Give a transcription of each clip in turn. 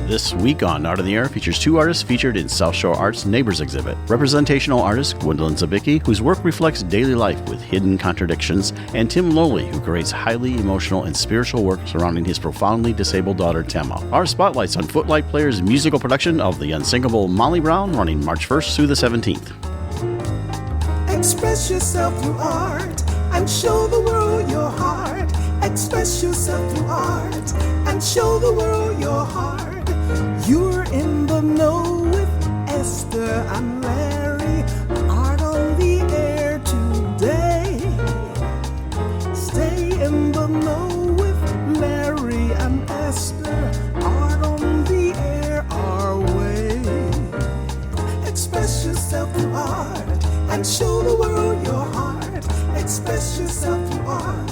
This week on Art on the Air features two artists featured in South Shore Art's Neighbors exhibit. Representational artist Gwendolyn Zabicki, whose work reflects daily life with hidden contradictions, and Tim Lowley, who creates highly emotional and spiritual work surrounding his profoundly disabled daughter, Temma. Our spotlights on Footlight Players' musical production of the Unsinkable Molly Brown, running March 1st through the 17th. Express yourself through art and show the world your heart. Express yourself through art and show the world your heart. You're in the know with Esther and Larry. Art on the air today. Stay in the know with Larry and Esther. Art on the air our way. Express yourself through art and show the world your heart. Express yourself through art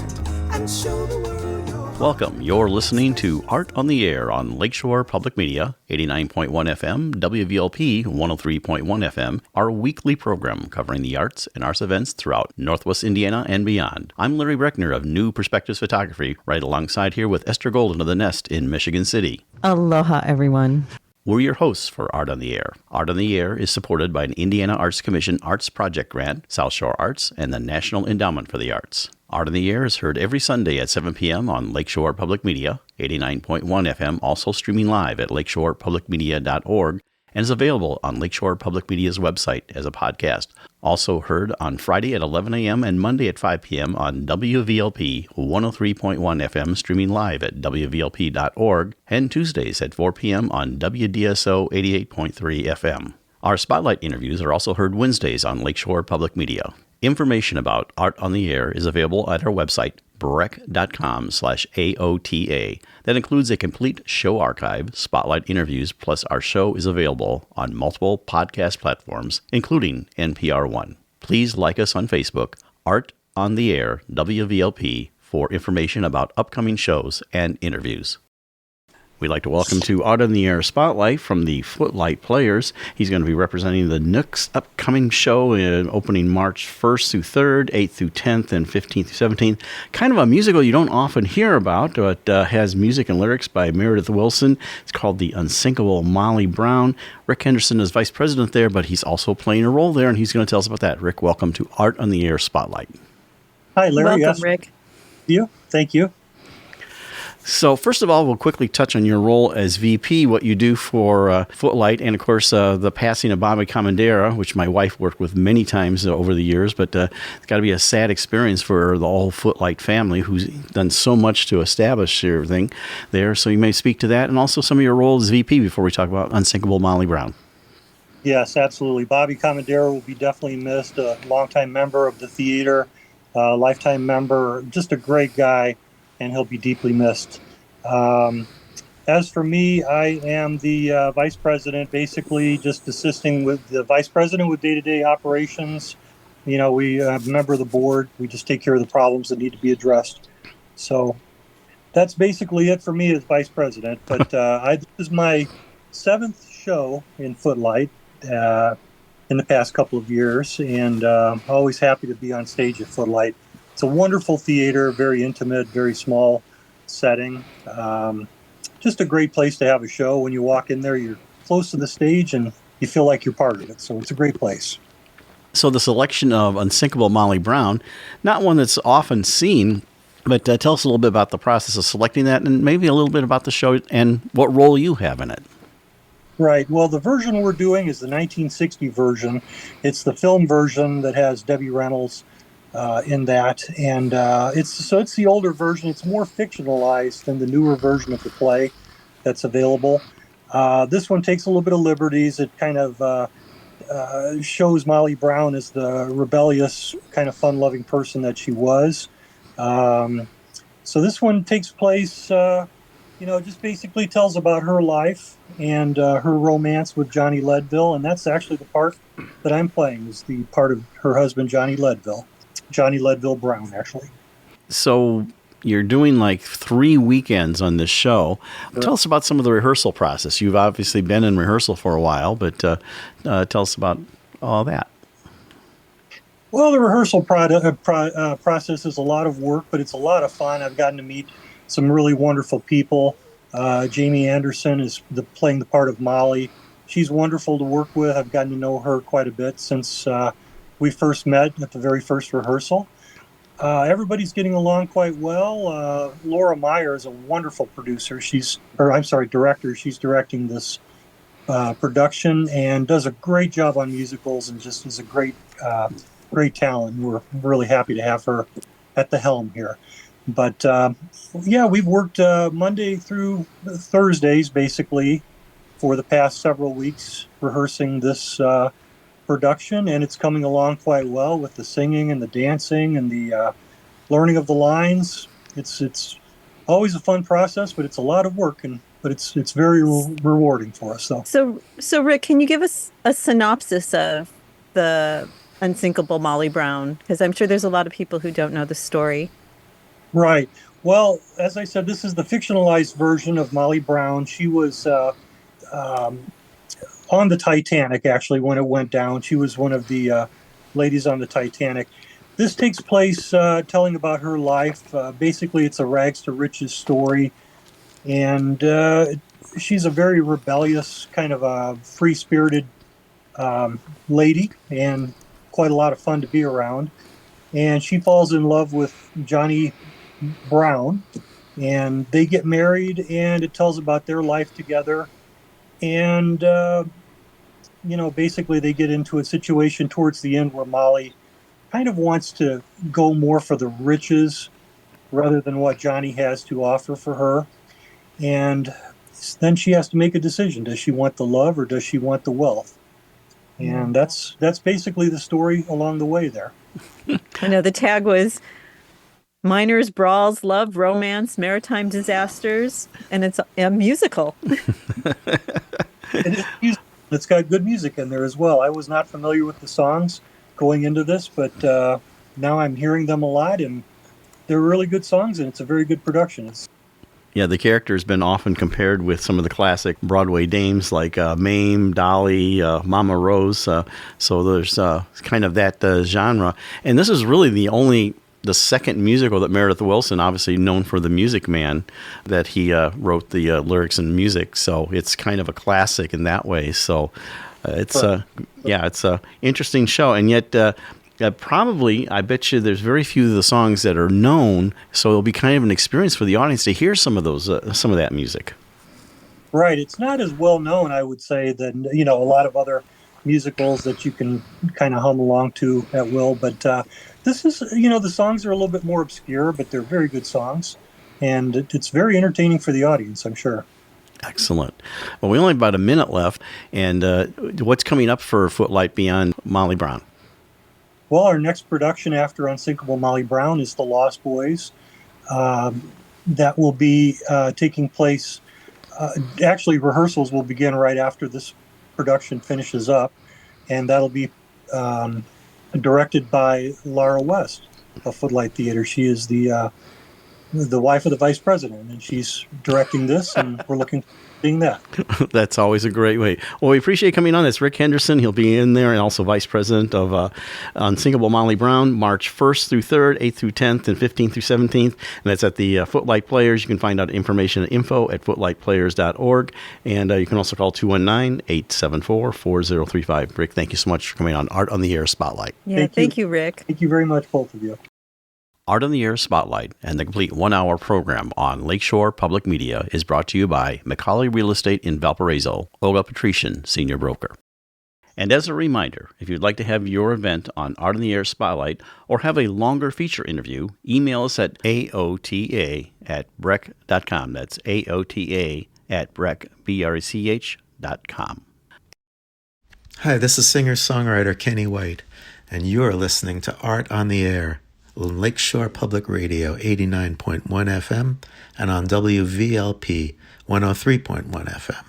and show the world your heart. Welcome. You're listening to Art on the Air on Lakeshore Public Media, 89.1 FM, WVLP 103.1 FM, our weekly program covering the arts and arts events throughout Northwest Indiana and beyond. I'm Larry Breckner of New Perspectives Photography, right alongside here with Esther Golden of The Nest in Michigan City. Aloha, everyone. We're your hosts for Art on the Air. Art on the Air is supported by an Indiana Arts Commission Arts Project Grant, South Shore Arts, and the National Endowment for the Arts. Art on the Air is heard every Sunday at 7 p.m. on Lakeshore Public Media, 89.1 FM, also streaming live at lakeshorepublicmedia.org, and is available on Lakeshore Public Media's website as a podcast. Also heard on Friday at 11 a.m. and Monday at 5 p.m. on WVLP 103.1 FM, streaming live at WVLP.org, and Tuesdays at 4 p.m. on WDSO 88.3 FM. Our spotlight interviews are also heard Wednesdays on Lakeshore Public Media. Information about Art on the Air is available at our website, breck.com/AOTA. That includes a complete show archive, spotlight interviews, plus our show is available on multiple podcast platforms, including NPR One. Please like us on Facebook, Art on the Air, WVLP, for information about upcoming shows and interviews. We'd like to welcome to Art on the Air Spotlight from the Footlight Players. He's going to be representing the Nooks upcoming show opening March 1st through 3rd, 8th through 10th, and 15th through 17th. Kind of a musical you don't often hear about, but has music and lyrics by Meredith Wilson. It's called the Unsinkable Molly Brown. Rick Henderson is vice president there, but he's also playing a role there, and he's going to tell us about that. Rick, welcome to Art on the Air Spotlight. Hi, Larry. Welcome, Rick. Thank you. So first of all, we'll quickly touch on your role as VP, what you do for Footlight, and of course the passing of Bobby Comandera, which my wife worked with many times over the years, but it's got to be a sad experience for the whole Footlight family who's done so much to establish everything there. So you may speak to that and also some of your role as VP before we talk about Unsinkable Molly Brown. Yes, absolutely. Bobby Comandera will be definitely missed, a longtime member of the theater, lifetime member, just a great guy. And he'll be deeply missed. As for me, I am the vice president, basically just assisting with the vice president with day-to-day operations. You know, we are a member of the board. We just take care of the problems that need to be addressed. So that's basically it for me as vice president. But this is my 7th show in Footlight in the past couple of years, and always happy to be on stage at Footlight. It's a wonderful theater, very intimate, very small setting. Just a great place to have a show. When you walk in there, you're close to the stage and you feel like you're part of it. So it's a great place. So the selection of Unsinkable Molly Brown, not one that's often seen, but tell us a little bit about the process of selecting that and maybe a little bit about the show and what role you have in it. Right. Well, the version we're doing is the 1960 version. It's the film version that has Debbie Reynolds in that, and it's the older version. It's more fictionalized than the newer version of the play that's available. This one takes a little bit of liberties. It kind of shows Molly Brown as the rebellious, kind of fun-loving person that she was. So this one takes place, just basically tells about her life and her romance with Johnny Leadville, and that's actually the part that I'm playing, is the part of her husband, Johnny Leadville Brown, actually. So you're doing like 3 weekends on this show. Sure. Tell us about some of the rehearsal process. You've obviously been in rehearsal for a while, but tell us about all that. Well, the rehearsal process is a lot of work, but it's a lot of fun. I've gotten to meet some really wonderful people. Jamie Anderson is playing the part of Molly. She's wonderful to work with. I've gotten to know her quite a bit since we first met at the very first rehearsal. Everybody's getting along quite well. Laura Meyer is a wonderful director. She's directing this production and does a great job on musicals and just is a great talent. We're really happy to have her at the helm here. But we've worked Monday through Thursdays basically for the past several weeks rehearsing this production, and it's coming along quite well with the singing and the dancing and the learning of the lines. It's always a fun process, but it's a lot of work, but it's very rewarding for us. So Rick, can you give us a synopsis of the Unsinkable Molly Brown? Because I'm sure there's a lot of people who don't know the story. Right. Well, as I said, this is the fictionalized version of Molly Brown. She was on the Titanic, actually, when it went down. She was one of the ladies on the Titanic. This takes place telling about her life. Basically, it's a rags to riches story. And she's a very rebellious, kind of a free-spirited lady and quite a lot of fun to be around. And she falls in love with Johnny Brown, and they get married, and it tells about their life together. And, basically they get into a situation towards the end where Molly kind of wants to go more for the riches rather than what Johnny has to offer for her. And then she has to make a decision. Does she want the love or does she want the wealth? And that's basically the story along the way there. I know the tag was minors, brawls, love, romance, maritime disasters, and it's a musical. It's got good music in there as well. I was not familiar with the songs going into this, but now I'm hearing them a lot, and they're really good songs, and it's a very good production. Yeah, the character's been often compared with some of the classic Broadway dames like Mame, Dolly, Mama Rose. So there's kind of that genre. And this is really the second musical that Meredith Willson, obviously known for The Music Man, that he wrote the lyrics and music. So it's kind of a classic in that way. So it's a interesting show. And yet probably, I bet you there's very few of the songs that are known. So it'll be kind of an experience for the audience to hear some of that music. Right. It's not as well known, I would say, than, a lot of other musicals that you can kind of hum along to at will. But this is, the songs are a little bit more obscure, but they're very good songs. And it's very entertaining for the audience, I'm sure. Excellent. Well, we only have about a minute left. And what's coming up for Footlight beyond Molly Brown? Well, our next production after Unsinkable Molly Brown is The Lost Boys. That will be taking place. Actually, rehearsals will begin right after this production finishes up, and that'll be directed by Laura West of Footlight Theater. She is the wife of the vice president, and she's directing this, and we're looking forward to seeing that. That's always a great way. Well, we appreciate coming on. That's Rick Henderson. He'll be in there, and also vice president of Unsinkable Molly Brown, March 1st through 3rd, 8th through 10th, and 15th through 17th. And that's at the Footlight Players. You can find out information at info@footlightplayers.org. And you can also call 219-874-4035. Rick, thank you so much for coming on Art on the Air Spotlight. Yeah, thank you, Rick. Thank you very much, both of you. Art on the Air Spotlight and the complete one-hour program on Lakeshore Public Media is brought to you by McCauley Real Estate in Valparaiso, Olga Patrician, Senior Broker. And as a reminder, if you'd like to have your event on Art on the Air Spotlight or have a longer feature interview, email us at aota@brech.com. That's aota@brech.com. Hi, this is singer-songwriter Kenny White, and you're listening to Art on the Air on Lakeshore Public Radio 89.1 FM and on WVLP 103.1 FM.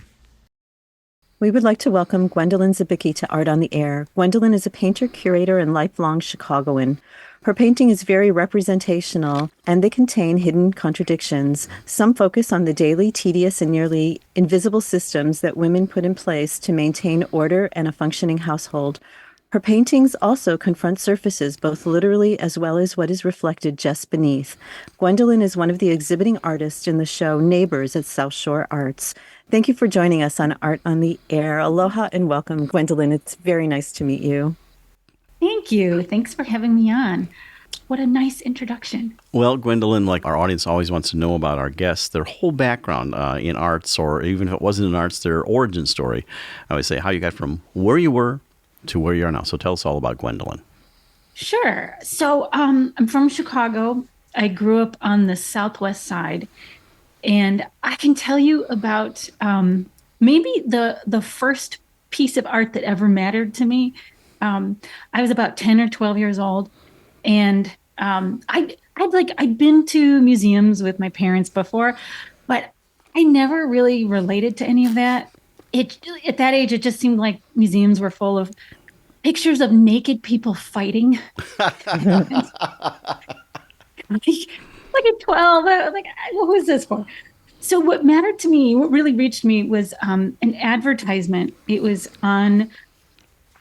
We would like to welcome Gwendolyn Zabicki to Art on the Air. Gwendolyn is a painter, curator, and lifelong Chicagoan. Her painting is very representational, and they contain hidden contradictions. Some focus on the daily, tedious, and nearly invisible systems that women put in place to maintain order and a functioning household. Her paintings also confront surfaces, both literally as well as what is reflected just beneath. Gwendolyn is one of the exhibiting artists in the show Neighbors at South Shore Arts. Thank you for joining us on Art on the Air. Aloha and welcome, Gwendolyn. It's very nice to meet you. Thank you. Thanks for having me on. What a nice introduction. Well, Gwendolyn, like our audience always wants to know about our guests, their whole background in arts, or even if it wasn't in arts, their origin story. I always say how you got from where you were to where you are now. So tell us all about Gwendolyn. Sure. So I'm from Chicago. I grew up on the Southwest side. And I can tell you about maybe the first piece of art that ever mattered to me. I was about 10 or 12 years old. And I'd been to museums with my parents before, but I never really related to any of that. At that age, it just seemed like museums were full of pictures of naked people fighting. Like at 12, I was like, who is this for? So what mattered to me, what really reached me was an advertisement. It was on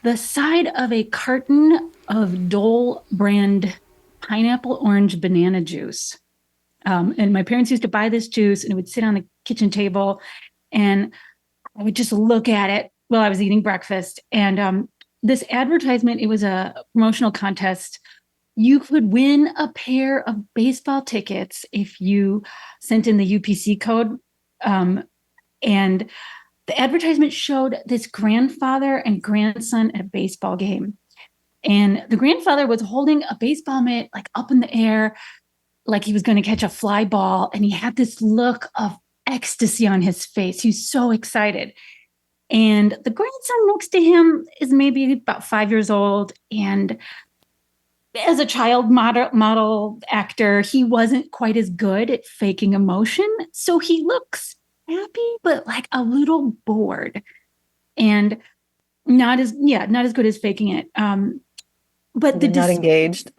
the side of a carton of Dole brand pineapple orange banana juice. And my parents used to buy this juice and it would sit on the kitchen table and I would just look at it while I was eating breakfast. And this advertisement, it was a promotional contest. You could win a pair of baseball tickets if you sent in the UPC code. And the advertisement showed this grandfather and grandson at a baseball game. And the grandfather was holding a baseball mitt like up in the air, like he was going to catch a fly ball. And he had this look of ecstasy on his face. He was so excited. And the grandson next to him is maybe about 5 years old. And as a child model actor, he wasn't quite as good at faking emotion. So he looks happy, but like a little bored and not as good as faking it. But not engaged.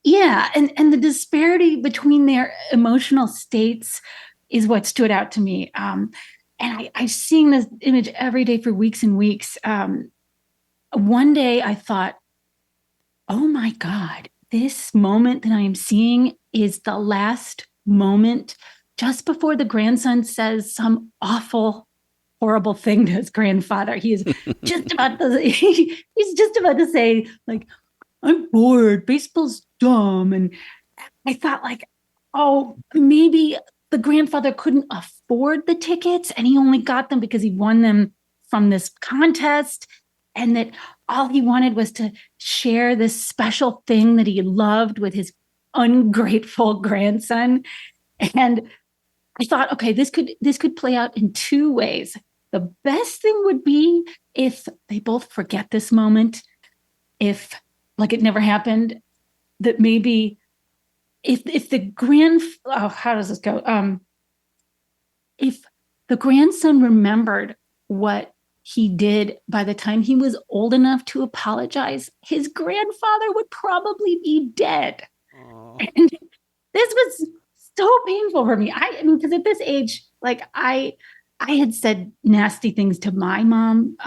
Yeah. And the disparity between their emotional states is what stood out to me. And I've seen this image every day for weeks and weeks. One day I thought, oh my God, this moment that I am seeing is the last moment just before the grandson says some awful, horrible thing to his grandfather. He is just about to say, like, I'm bored, baseball's dumb. And I thought, like, oh, maybe the grandfather couldn't afford the tickets and he only got them because he won them from this contest. And that all he wanted was to share this special thing that he loved with his ungrateful grandson. And I thought, okay, this could play out in two ways. The best thing would be if they both forget this moment, if like it never happened, that maybe if the how does this go? If the grandson remembered what he did by the time he was old enough to apologize, his grandfather would probably be dead. Aww. And this was so painful for me. I mean, because at this age, like I had said nasty things to my mom.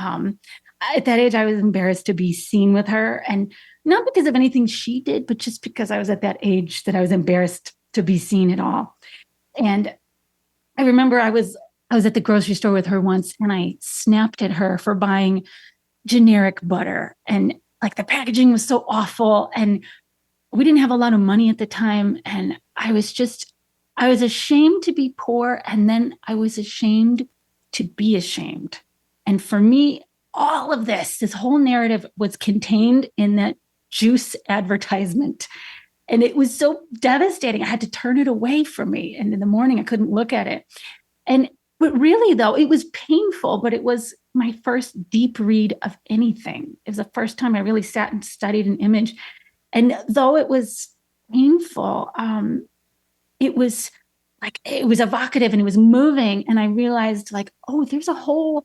At that age, I was embarrassed to be seen with her, and not because of anything she did, but just because I was at that age that I was embarrassed to be seen at all. And I remember I was at the grocery store with her once, and I snapped at her for buying generic butter, and like the packaging was so awful, and we didn't have a lot of money at the time, and I was ashamed to be poor, and then I was ashamed to be ashamed. And for me, all of this whole narrative was contained in that juice advertisement. And it was so devastating. I had to turn it away from me. And in the morning, I couldn't look at it. But really, though, it was painful, but it was my first deep read of anything. It was the first time I really sat and studied an image. And though it was painful, it was evocative and it was moving. And I realized, like, oh, there's a whole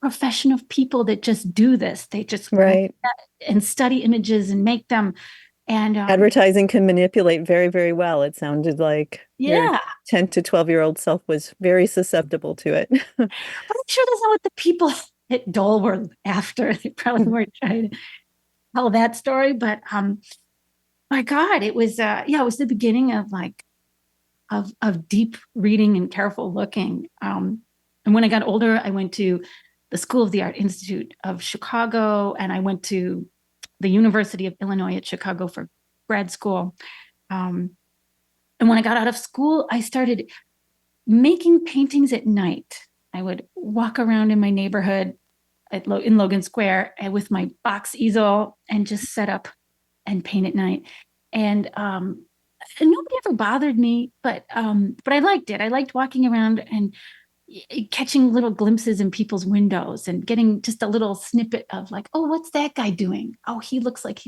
profession of people that just do this. They just right and study images and make them. And advertising can manipulate very, very well. It sounded like your 10 to 12-year-old self was very susceptible to it. But I'm sure that's not what the people at Dole were after. They probably weren't trying to tell that story, but my God, it was it was the beginning of of deep reading and careful looking. And when I got older, I went to the School of the Art Institute of Chicago, and I went to the University of Illinois at Chicago for grad school. And when I got out of school, I started making paintings at night. I would walk around in my neighborhood in Logan Square with my box easel and just set up and paint at night. And nobody ever bothered me, but I liked it. I liked walking around and catching little glimpses in people's windows and getting just a little snippet of like, oh, what's that guy doing? Oh, he looks like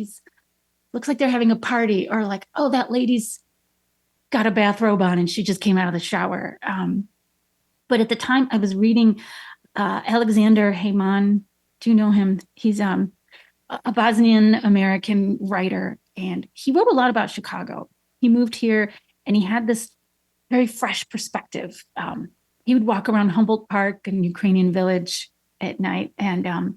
they're having a party, or like, oh, that lady's got a bathrobe on and she just came out of the shower. But at the time I was reading Alexander Heyman. Do you know him? He's a Bosnian American writer, and he wrote a lot about Chicago. He moved here and he had this very fresh perspective. He would walk around Humboldt Park and Ukrainian Village at night. And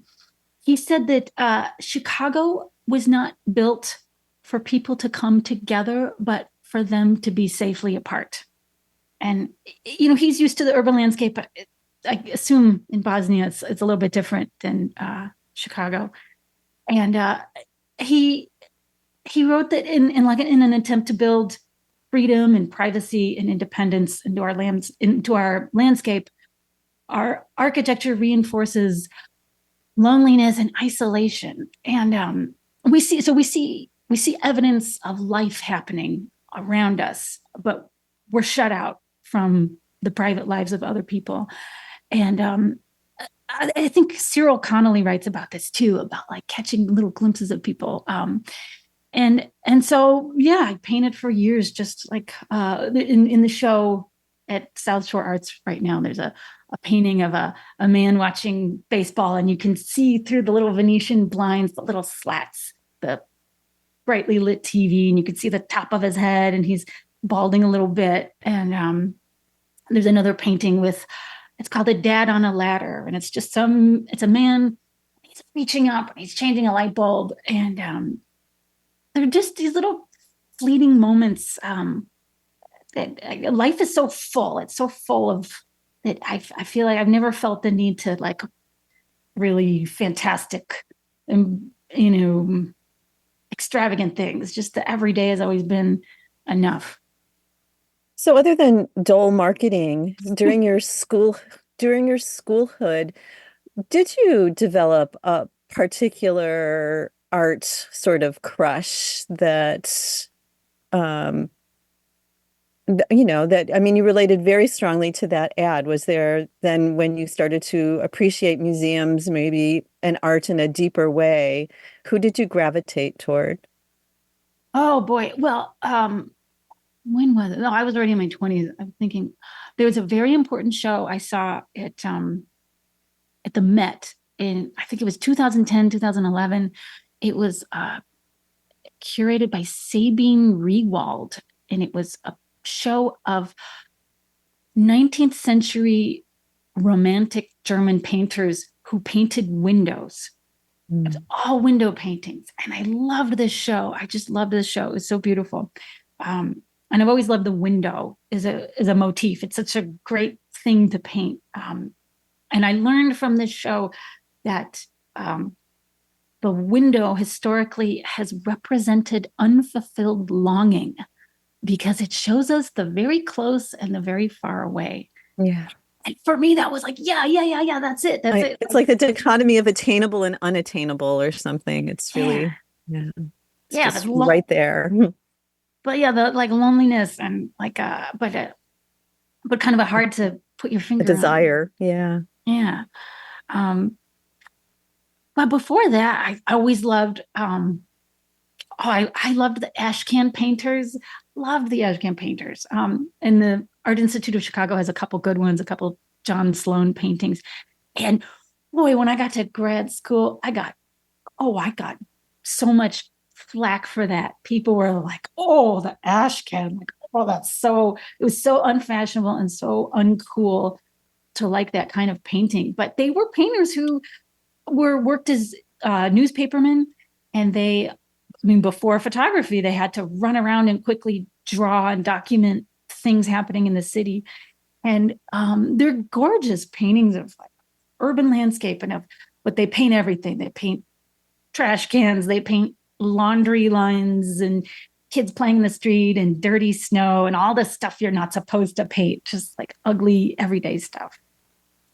he said that Chicago was not built for people to come together, but for them to be safely apart. And, he's used to the urban landscape, but I assume in Bosnia, it's a little bit different than Chicago. And he wrote that in an attempt to build freedom and privacy and independence into our landscape, our architecture reinforces loneliness and isolation. And we see evidence of life happening around us, but we're shut out from the private lives of other people. And I think Cyril Connolly writes about this too, about like catching little glimpses of people. And so, I painted for years, just like in the show at South Shore Arts right now, there's a painting of a man watching baseball, and you can see through the little Venetian blinds, the little slats, the brightly lit TV, and you can see the top of his head, and he's balding a little bit. And there's another painting it's called A Dad on a Ladder, and it's a man, he's reaching up and he's changing a light bulb, and they're just these little fleeting moments. That life is so full. It's so full of it. I feel like I've never felt the need to like really fantastic and, extravagant things. Just the everyday has always been enough. So other than dull marketing during your schoolhood, did you develop a particular art sort of crush that you related very strongly to that ad? Was there then, when you started to appreciate museums, maybe an art in a deeper way, who did you gravitate toward? Oh boy. Well, when was it? No, I was already in my 20s. I'm thinking there was a very important show I saw at the Met in, I think it was 2010, 2011. It was curated by Sabine Riewald, and it was a show of 19th century romantic German painters who painted windows. It was all window paintings. And I loved this show. I just loved this show. It was so beautiful. And I've always loved the window as a motif. It's such a great thing to paint. And I learned from this show that the window historically has represented unfulfilled longing, because it shows us the very close and the very far away. Yeah. And for me, that was like, yeah, that's it. That's it. It's like the dichotomy of attainable and unattainable or something. It's really, it's just right there. But the like loneliness and like, but kind of a hard to put your finger on. A desire. On. Yeah. But before that, I always loved, I loved the ashcan painters. Loved the ashcan painters. And the Art Institute of Chicago has a couple good ones, a couple John Sloan paintings. And boy, when I got to grad school, I got so much flack for that. People were like, oh, the ashcan, like, oh, it was so unfashionable and so uncool to like that kind of painting. But they were painters who worked as newspapermen And before photography, they had to run around and quickly draw and document things happening in the city. And they're gorgeous paintings of like urban landscape but they paint everything. They paint trash cans, they paint laundry lines and kids playing in the street and dirty snow and all this stuff you're not supposed to paint, just like ugly everyday stuff.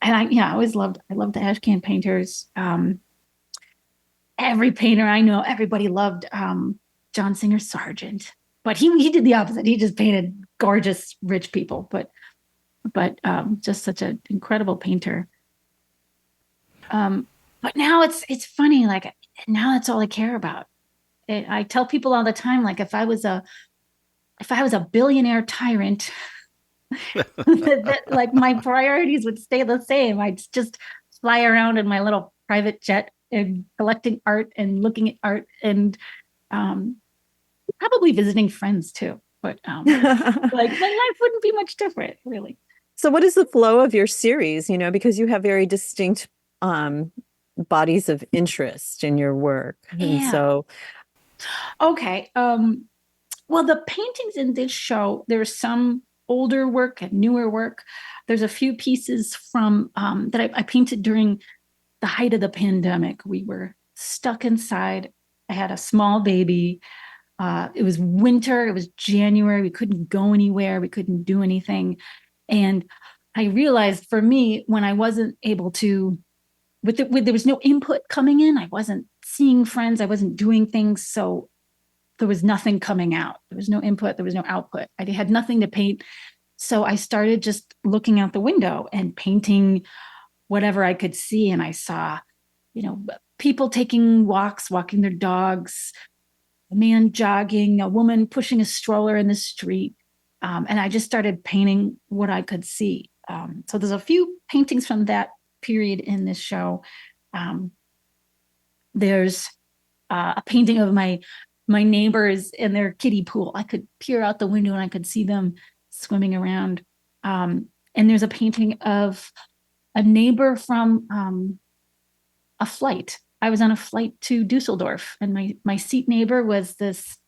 And I loved the ash can painters. Every painter I know, everybody loved John Singer Sargent, but he did the opposite. He just painted gorgeous, rich people, but just such an incredible painter. But now it's funny, like now that's all I care about. I tell people all the time, like if I was a billionaire tyrant, like my priorities would stay the same. I'd just fly around in my little private jet and collecting art and looking at art and probably visiting friends too. But like my life wouldn't be much different, really. So what is the flow of your series? Because you have very distinct bodies of interest in your work. Yeah. And so okay. Well, the paintings in this show, there's some older work and newer work. There's a few pieces from that I painted during the height of the pandemic. We were stuck inside. I had a small baby. It was winter. It was January. We couldn't go anywhere. We couldn't do anything. And I realized for me, when I wasn't able to, there was no input coming in. I wasn't seeing friends. I wasn't doing things. So there was nothing coming out. There was no input. There was no output. I had nothing to paint. So I started just looking out the window and painting whatever I could see. And I saw, people taking walks, walking their dogs, a man jogging, a woman pushing a stroller in the street. And I just started painting what I could see. So there's a few paintings from that period in this show. There's a painting of my neighbors in their kiddie pool. I could peer out the window and I could see them swimming around. And there's a painting of a neighbor from a flight. I was on a flight to Dusseldorf, and my seat neighbor was this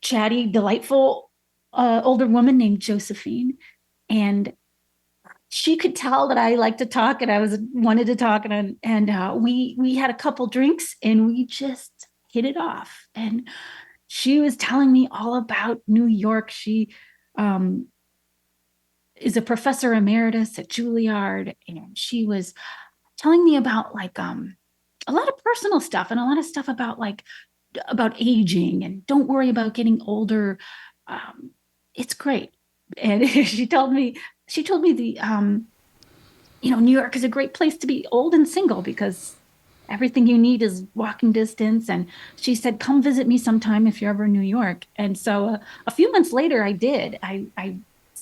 chatty, delightful older woman named Josephine. And she could tell that I liked to talk and I wanted to talk. And we had a couple drinks and we just hit it off. And she was telling me all about New York. She is a professor emeritus at Juilliard. And she was telling me about like a lot of personal stuff and a lot of stuff about aging and don't worry about getting older. It's great. And she told me the, New York is a great place to be old and single because everything you need is walking distance. And she said, come visit me sometime if you're ever in New York. And so a few months later, I did. I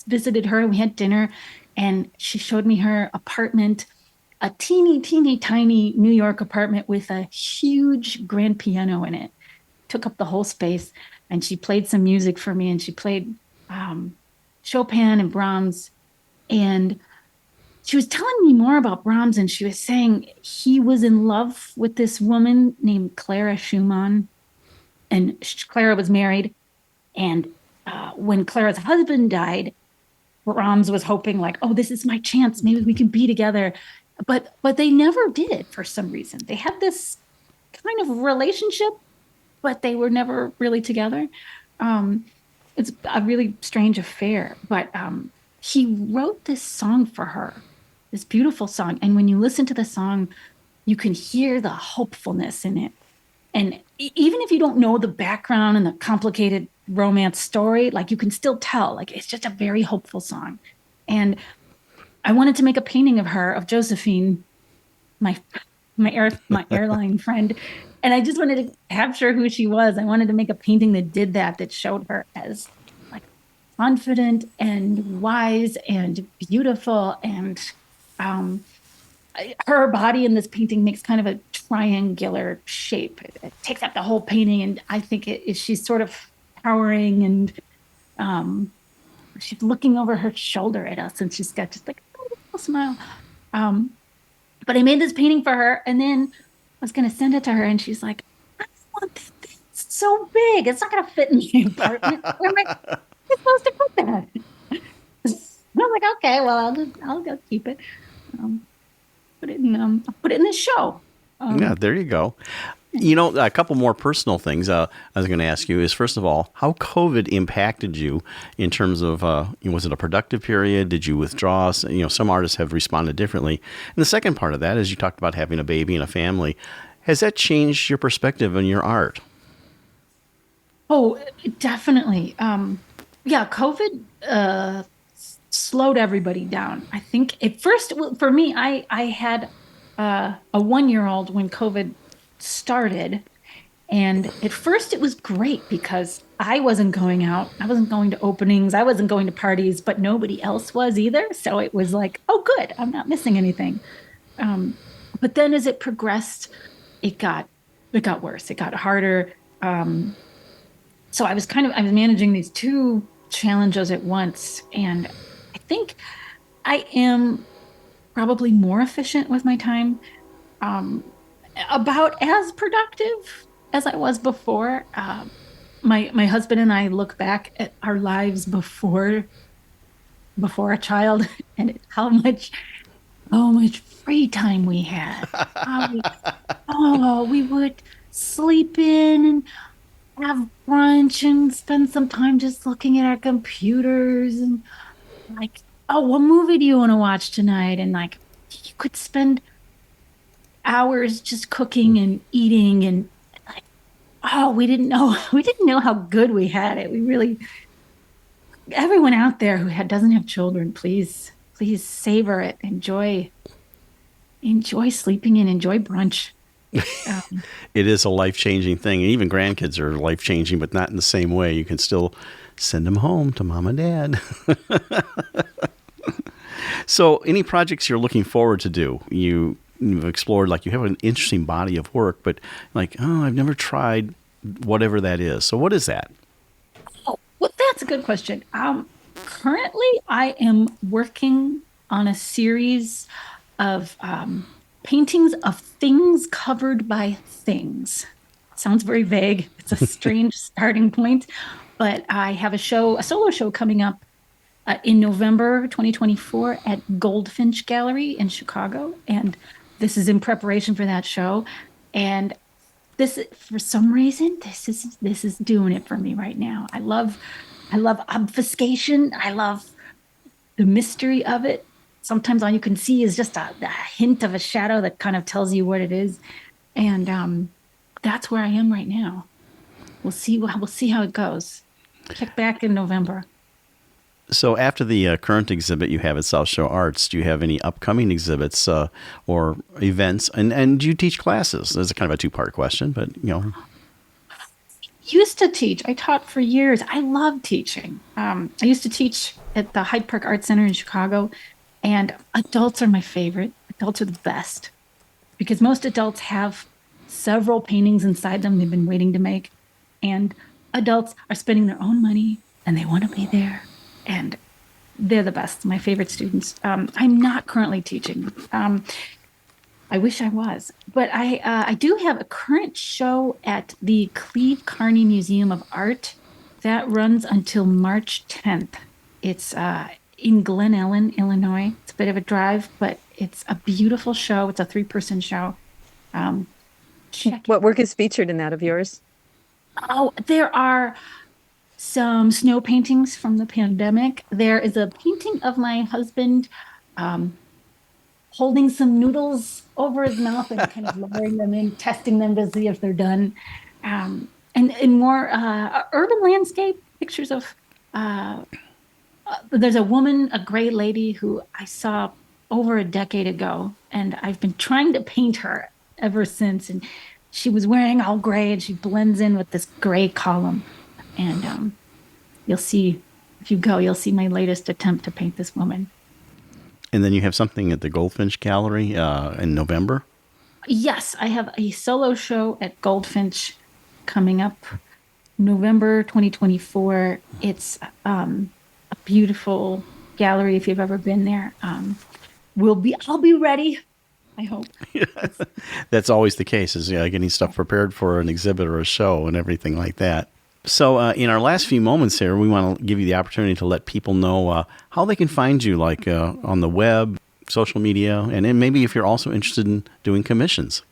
visited her and we had dinner and she showed me her apartment, a teeny, teeny, tiny New York apartment with a huge grand piano in it. Took up the whole space. And she played some music for me and she played Chopin and Brahms. And she was telling me more about Brahms, and she was saying he was in love with this woman named Clara Schumann, and Clara was married. And when Clara's husband died, Brahms was hoping like, oh, this is my chance. Maybe we can be together. But they never did for some reason. They had this kind of relationship, but they were never really together. It's a really strange affair. But he wrote this song for her, this beautiful song. And when you listen to the song, you can hear the hopefulness in it. And even if you don't know the background and the complicated romance story, like you can still tell, like it's just a very hopeful song. And I wanted to make a painting of her, of Josephine, my airline friend. And I just wanted to capture who she was. I wanted to make a painting that did that showed her as like confident and wise and beautiful. And her body in this painting makes kind of a triangular shape. It takes up the whole painting. And I think she's sort of towering and she's looking over her shoulder at us and she's got just like a little smile. But I made this painting for her. And then was going to send it to her, and she's like, I want that thing. It's so big. It's not going to fit in the apartment. I'm like, you're supposed to put that. I'm like, okay, well, I'll go keep it. Put it in this show. Yeah, there you go. A couple more personal things I was going to ask you is, first of all, how COVID impacted you in terms of, was it a productive period? Did you withdraw? Some artists have responded differently. And the second part of that is you talked about having a baby and a family. Has that changed your perspective on your art? Oh, definitely. COVID slowed everybody down. I think at first, for me, I had a 1-year-old when COVID started. And at first it was great because I wasn't going out. I wasn't going to openings. I wasn't going to parties, but nobody else was either. So it was like, oh, good. I'm not missing anything. But then as it progressed, it got worse. It got harder. So I was managing these two challenges at once. And I think I am probably more efficient with my time. About as productive as I was before. My husband and I look back at our lives before a child and how much free time we had. We would sleep in and have brunch and spend some time just looking at our computers and like, oh, what movie do you want to watch tonight? And like, you could spend hours just cooking and eating and like, oh, we didn't know how good we had it. We really, everyone out there who doesn't have children, please savor it. Enjoy sleeping in, enjoy brunch. It is a life-changing thing. And even grandkids are life-changing, but not in the same way. You can still send them home to mom and dad. So any projects you're looking forward to do? You've explored, like, you have an interesting body of work, but like, oh, I've never tried whatever that is. So what is that? Oh, well, that's a good question. Currently, I am working on a series of paintings of things covered by things. Sounds very vague. It's a strange starting point, but I have a solo show coming up in November 2024 at Goldfinch Gallery in Chicago, and this is in preparation for that show. And this, for some reason, this is doing it for me right now. I love obfuscation. I love the mystery of it. Sometimes all you can see is just a hint of a shadow that kind of tells you what it is. And that's where I am right now. We'll see how it goes. Check back in November. So after the current exhibit you have at South Shore Arts, do you have any upcoming exhibits or events? And do you teach classes? That's a kind of a two-part question, but Used to teach. I taught for years. I love teaching. I used to teach at the Hyde Park Art Center in Chicago, and adults are my favorite. Adults are the best because most adults have several paintings inside them they've been waiting to make, and adults are spending their own money and they want to be there. And they're the best, my favorite students. I'm not currently teaching. I wish I was. But I do have a current show at the Cleve Carney Museum of Art that runs until March 10th. It's in Glen Ellen, Illinois. It's a bit of a drive, but it's a beautiful show. It's a 3-person show. What work is featured in that of yours? Oh, there are some snow paintings from the pandemic. There is a painting of my husband holding some noodles over his mouth and kind of lowering them in, testing them to see if they're done. And more urban landscape pictures of, there's a woman, a gray lady who I saw over a decade ago, and I've been trying to paint her ever since. And she was wearing all gray and she blends in with this gray column. And you'll see, if you go, you'll see my latest attempt to paint this woman. And then you have something at the Goldfinch Gallery in November? Yes, I have a solo show at Goldfinch coming up November 2024. It's a beautiful gallery if you've ever been there. I'll be ready I hope. That's always the case, is getting stuff prepared for an exhibit or a show and everything like that. So in our last few moments here, we want to give you the opportunity to let people know how they can find you, like on the web, social media, and then maybe if you're also interested in doing commissions.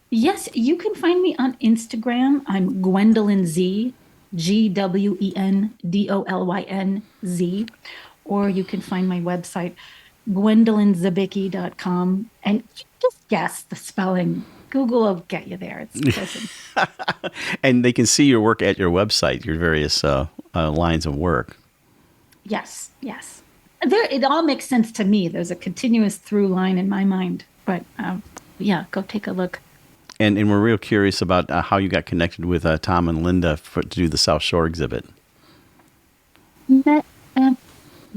Yes, you can find me on Instagram. I'm Gwendolyn Z, GWENDOLYNZ, or you can find my website, gwendolynzabicki.com, and just guess the spelling. Google will get you there. It's listen. And they can see your work at your website, your various lines of work. Yes. It all makes sense to me. There's a continuous through line in my mind. But go take a look. And we're real curious about how you got connected with Tom and Linda to do the South Shore exhibit. Met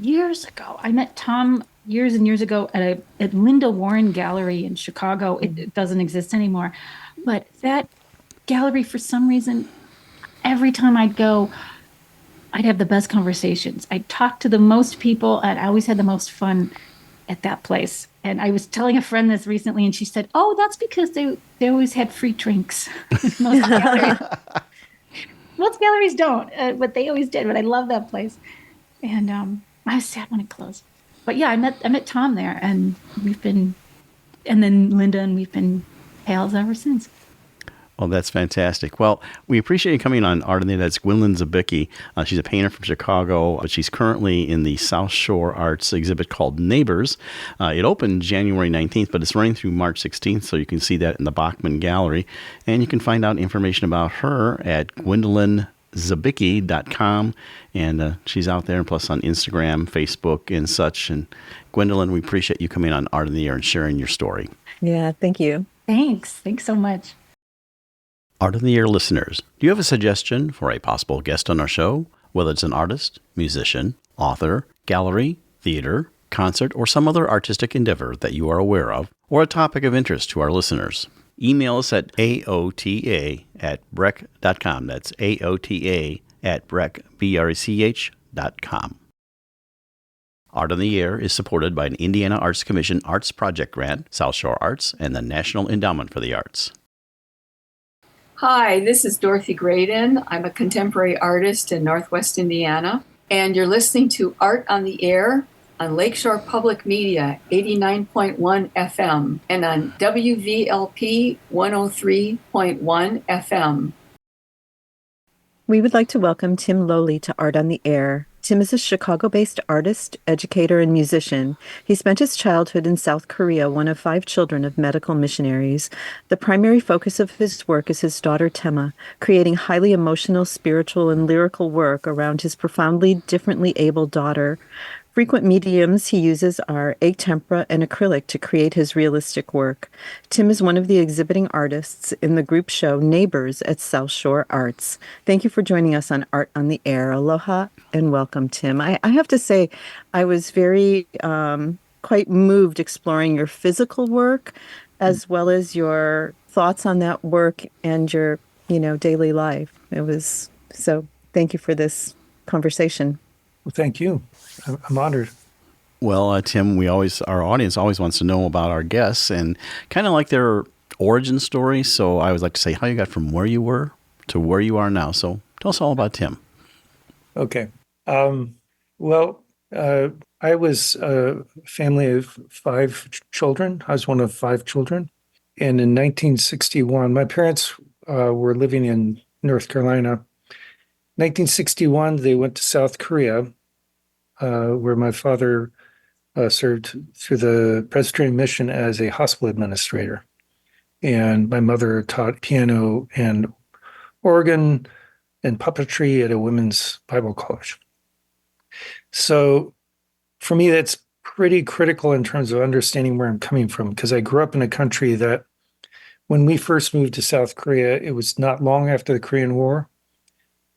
years ago. I met Tom years and years ago at Linda Warren Gallery in Chicago. It doesn't exist anymore. But that gallery, for some reason, every time I'd go, I'd have the best conversations. I'd talk to the most people, and I always had the most fun at that place. And I was telling a friend this recently, and she said, "Oh, that's because they always had free drinks." Most galleries, most galleries don't, but they always did. But I love that place. And I was sad when it closed. But yeah, I met Tom there, and then Linda, and we've been pals ever since. Oh, that's fantastic. Well, we appreciate you coming on Art on the Air. That's Gwendolyn Zabicki. She's a painter from Chicago, but she's currently in the South Shore Arts exhibit called Neighbors. It opened January 19th, but it's running through March 16th, so you can see that in the Bachman Gallery. And you can find out information about her at gwendolynzabicki.com. And she's out there, and plus on Instagram, Facebook, and such. And Gwendolyn, we appreciate you coming on Art on the Air and sharing your story. Yeah, thank you. Thanks so much. Art on the Air listeners, do you have a suggestion for a possible guest on our show? Whether it's an artist, musician, author, gallery, theater, concert, or some other artistic endeavor that you are aware of, or a topic of interest to our listeners. Email us at aota@brech.com. That's aota@brech.com. Art on the Air is supported by an Indiana Arts Commission Arts Project Grant, South Shore Arts, and the National Endowment for the Arts. Hi, this is Dorothy Graydon. I'm a contemporary artist in Northwest Indiana, and you're listening to Art on the Air on Lakeshore Public Media, 89.1 FM, and on WVLP 103.1 FM. We would like to welcome Tim Lowley to Art on the Air. Tim is a Chicago-based artist, educator, and musician. He spent his childhood in South Korea, one of 5 children of medical missionaries. The primary focus of his work is his daughter Temma, creating highly emotional, spiritual, and lyrical work around his profoundly differently abled daughter. Frequent mediums he uses are egg tempera and acrylic to create his realistic work. Tim is one of the exhibiting artists in the group show Neighbors at South Shore Arts. Thank you for joining us on Art on the Air. Aloha and welcome, Tim. I have to say, I was very quite moved exploring your physical work as well as your thoughts on that work and your, daily life. So thank you for this conversation. Well, thank you. I'm honored. Well, Tim, our audience always wants to know about our guests and kind of like their origin story. So I always like to say how you got from where you were to where you are now. So tell us all about Tim. Okay. I was a family of 5 children. I was one of 5 children. And in 1961, my parents were living in North Carolina. 1961, they went to South Korea, where my father served through the Presbyterian Mission as a hospital administrator. And my mother taught piano and organ and puppetry at a women's Bible college. So for me, that's pretty critical in terms of understanding where I'm coming from, because I grew up in a country that when we first moved to South Korea, it was not long after the Korean War.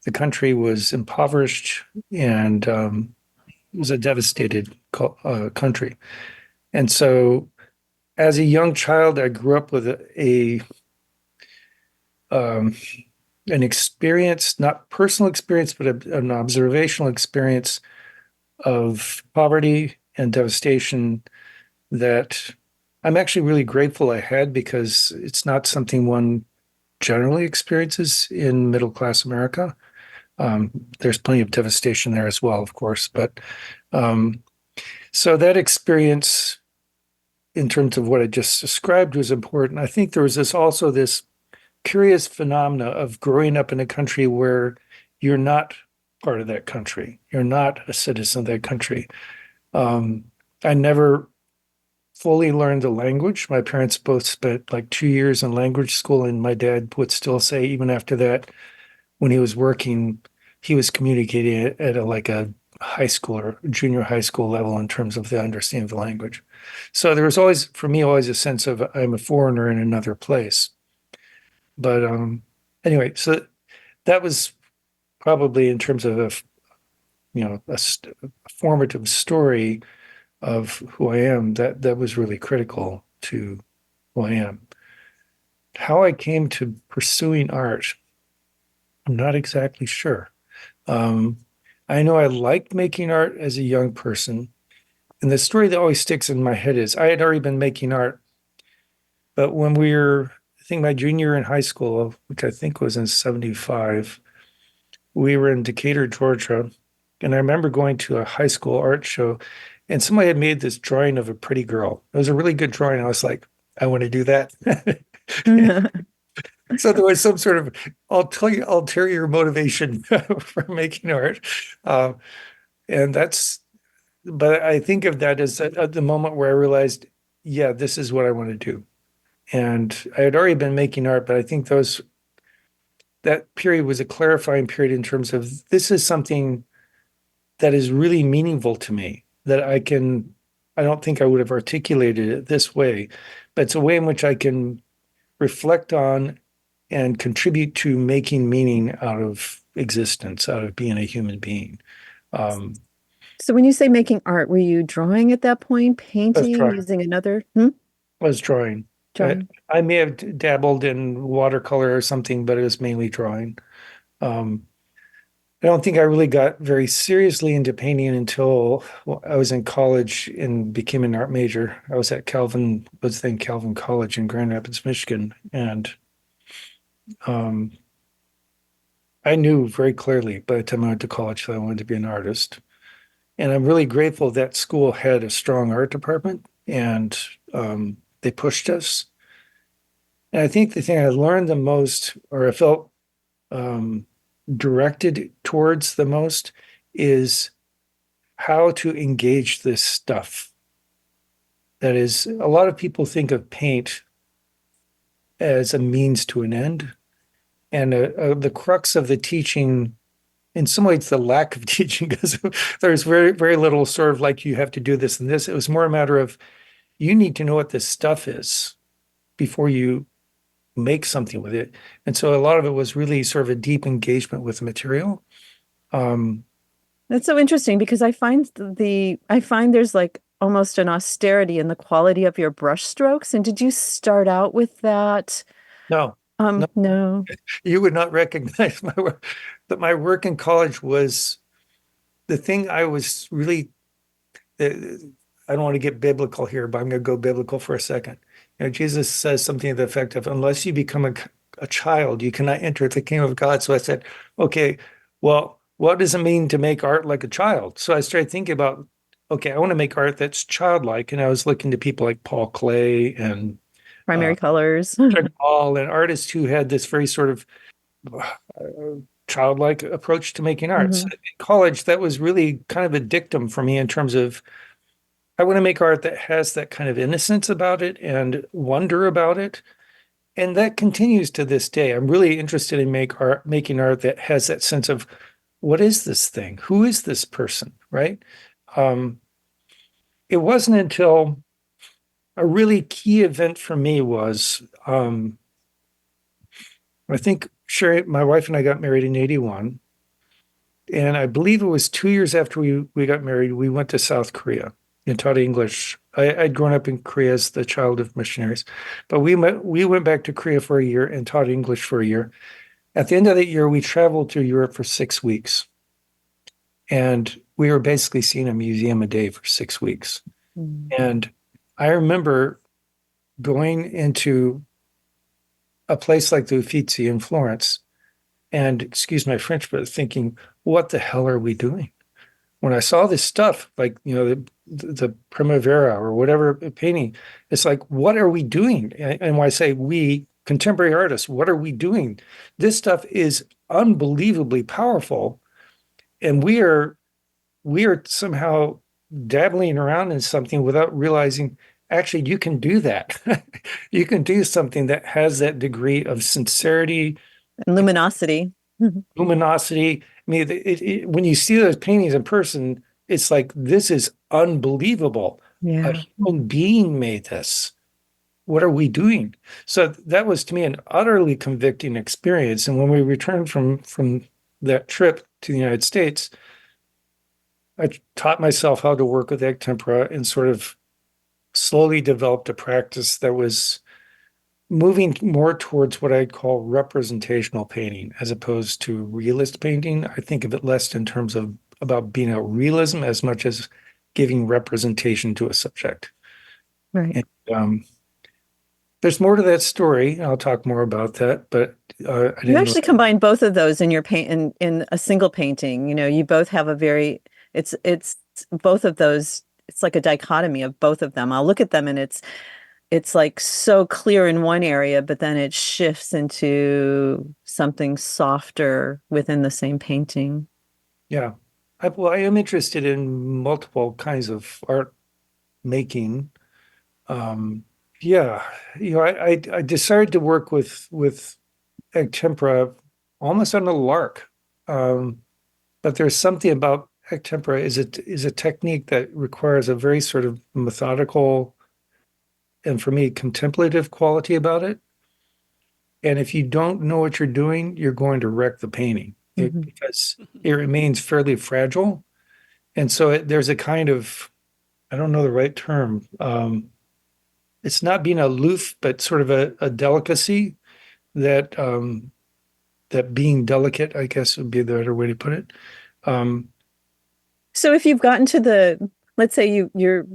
The country was impoverished and it was a devastated country. And so as a young child, I grew up with an experience, not personal experience, but an observational experience of poverty and devastation that I'm actually really grateful I had, because it's not something one generally experiences in middle class America. There's plenty of devastation there as well, of course. But so that experience, in terms of what I just described, was important. I think there was also this curious phenomena of growing up in a country where you're not part of that country. You're not a citizen of that country. I never fully learned the language. My parents both spent like 2 years in language school, and my dad would still say, even after that, when he was working, he was communicating at a high school or junior high school level in terms of the understanding of the language. So there was always, for me, always a sense of I'm a foreigner in another place. But anyway, so that was probably, in terms of a formative story of who I am, that was really critical to who I am. How I came to pursuing art, I'm not exactly sure. I know I liked making art as a young person. And the story that always sticks in my head is I had already been making art, but when we were, I think my junior year in high school, which I think was in 75, we were in Decatur, Georgia. And I remember going to a high school art show, and somebody had made this drawing of a pretty girl. It was a really good drawing. I was like, I want to do that. So there was some sort of ulterior motivation for making art. And but I think of that as at the moment where I realized, yeah, this is what I want to do. And I had already been making art, but I think that period was a clarifying period in terms of, this is something that is really meaningful to me, that I don't think I would have articulated it this way, but it's a way in which I can reflect on and contribute to making meaning out of existence, out of being a human being. So when you say making art, were you drawing at that point, painting, using another? I was drawing. Drawing. I may have dabbled in watercolor or something, but it was mainly drawing. I don't think I really got very seriously into painting until I was in college and became an art major. I was at Calvin College in Grand Rapids, Michigan. And I knew very clearly by the time I went to college that I wanted to be an artist. And I'm really grateful that school had a strong art department, and they pushed us. And I think the thing I learned the most, or I felt directed towards the most, is how to engage this stuff. That is, a lot of people think of paint as a means to an end. And the crux of the teaching, in some ways, the lack of teaching, because there's very, very little sort of like you have to do this and this. It was more a matter of, you need to know what this stuff is before you make something with it. And so a lot of it was really sort of a deep engagement with the material. That's so interesting, because I find there's like almost an austerity in the quality of your brush strokes. And did you start out with that? No. No. You would not recognize my work. But my work in college was the thing I was really, I don't want to get biblical here, but I'm going to go biblical for a second. Jesus says something to the effect of, unless you become a child, you cannot enter the kingdom of God. So I said, okay, well, what does it mean to make art like a child? So I started thinking about, okay, I want to make art that's childlike. And I was looking to people like Paul Klee and Primary colors. All, and artists who had this very sort of childlike approach to making art. So in college, that was really kind of a dictum for me in terms of, I want to make art that has that kind of innocence about it and wonder about it. And that continues to this day. I'm really interested in making art that has that sense of, what is this thing? Who is this person, right? It wasn't until a really key event for me was, I think my wife and I got married in 81. And I believe it was 2 years after we got married, we went to South Korea and taught English. I'd grown up in Korea as the child of missionaries, but we went back to Korea for a year and taught English for a year. At the end of that year, we traveled to Europe for 6 weeks. And we were basically seeing a museum a day for 6 weeks. And I remember going into a place like the Uffizi in Florence and, excuse my French, but thinking, what the hell are we doing? When I saw this stuff, like, the Primavera or whatever painting, it's like, what are we doing? And when I say we, contemporary artists, what are we doing? This stuff is unbelievably powerful. And we are somehow dabbling around in something without realizing, actually, you can do that. You can do something that has that degree of sincerity, And luminosity. luminosity. I mean, when you see those paintings in person, it's like, this is unbelievable. Yeah. A human being made this. What are we doing? So that was, to me, an utterly convicting experience. And when we returned from that trip to the United States, I taught myself how to work with egg tempera and sort of slowly developed a practice that was moving more towards what I'd call representational painting as opposed to realist painting. I think of it less in terms of about being a realism as much as giving representation to a subject. Right. And there's more to that story. I'll talk more about that, but I didn't You actually combine both of those in your paint in a single painting. You both have a very it's both of those. It's like a dichotomy of both of them. I'll look at them and it's like so clear in one area, but then it shifts into something softer within the same painting. Yeah. I am interested in multiple kinds of art making. Yeah, I decided to work with egg tempera almost on a lark. But there's something about egg tempera is a technique that requires a very sort of methodical and, for me, contemplative quality about it. And if you don't know what you're doing, you're going to wreck the painting because it remains fairly fragile. And so there's a kind of, I don't know the right term. It's not being aloof, but sort of a delicacy that that being delicate, I guess would be the better way to put it. So if you've gotten to let's say you're